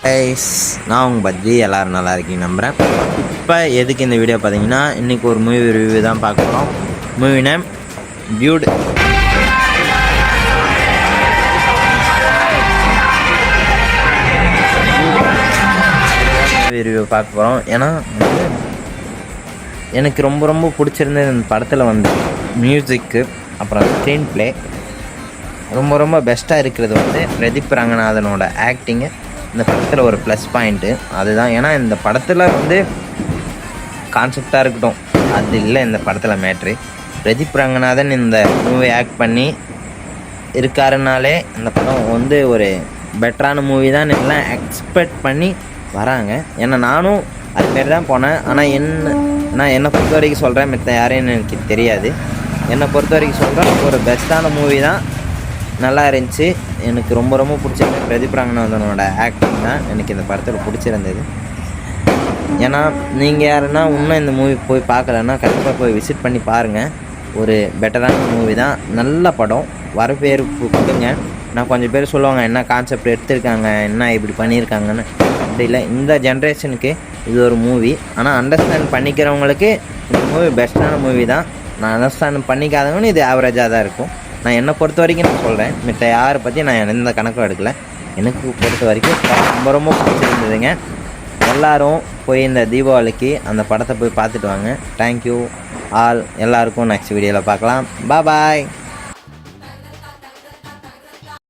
Guys, நான் உங்கள் பஜ்ஜி. எல்லோரும் நல்லா இருக்கீங்க நம்புகிறேன். இப்போ எதுக்கு இந்த வீடியோ பார்த்தீங்கன்னா, இன்றைக்கி ஒரு மூவி ரிவ்யூ தான் பார்க்க போகிறோம். Movie name Dude. ரிவ்யூ பார்க்க போகிறோம். ஏன்னா எனக்கு ரொம்ப பிடிச்சிருந்தது இந்த படத்தில் வந்து மியூசிக்கு, அப்புறம் ஸ்க்ரீன் ப்ளே ரொம்ப பெஸ்ட்டாக இருக்கிறது வந்து பிரதீப் ரங்கநாதனோட ஆக்டிங்கு இந்த படத்தில் ஒரு ப்ளஸ் பாயிண்ட்டு அதுதான். ஏன்னா இந்த படத்தில் வந்து கான்செப்டாக இருக்கட்டும், அது இல்லை இந்த படத்தில் மேட்ரு. பிரதீப் ரங்கநாதன் இந்த மூவி ஆக்ட் பண்ணி இருக்காருனாலே இந்த படம் வந்து ஒரு பெட்டரான மூவி தான் எல்லாம் எக்ஸ்பெக்ட் பண்ணி வராங்க. ஏன்னா நானும் அது மாரி தான் போனேன். ஆனால் என்னை பொறுத்த வரைக்கும் சொல்கிறேன், மித்த யாரையும் எனக்கு தெரியாது. என்னை பொறுத்த வரைக்கும் சொல்கிறேன், ஒரு பெஸ்ட்டான மூவி தான். நல்லா இருந்துச்சு. எனக்கு ரொம்ப பிடிச்சிருந்தது பிரதீப் ரங்கநாதனோட ஆக்டிங் தான் எனக்கு இந்த படத்தில் பிடிச்சிருந்தது. ஏன்னா நீங்கள் யாருன்னா இன்னும் இந்த மூவி போய் பார்க்கலன்னா கண்டிப்பாக போய் விசிட் பண்ணி பாருங்கள். ஒரு பெட்டரான மூவி தான், நல்ல படம். வரவேற்பு கொடுங்க. நான் கொஞ்சம் பேர் சொல்லுவாங்க என்ன கான்செப்ட் எடுத்திருக்காங்க, என்ன இப்படி பண்ணியிருக்காங்கன்னு. அப்படி இல்லை, இந்த ஜென்ரேஷனுக்கு இது ஒரு மூவி. ஆனால் அண்டர்ஸ்டாண்ட் பண்ணிக்கிறவங்களுக்கு இந்த மூவி பெஸ்ட்டான மூவி தான். நான் அண்டர்ஸ்டாண்ட் பண்ணிக்காதவங்கன்னு இது ஆவரேஜாக தான் இருக்கும். நான் என்னை பொறுத்த வரைக்கும் நான் சொல்கிறேன், மித்த யாரை பற்றி நான் எந்த கணக்கும் எடுக்கலை. எனக்கு பொறுத்த வரைக்கும் ரொம்ப பிடிச்சிருந்ததுங்க. எல்லோரும் போய் இந்த தீபாவளிக்கு அந்த படத்தை போய் பார்த்துட்டு வாங்க. Thank you all. எல்லாருக்கும் நெக்ஸ்ட் வீடியோவில் பார்க்கலாம். பாய்.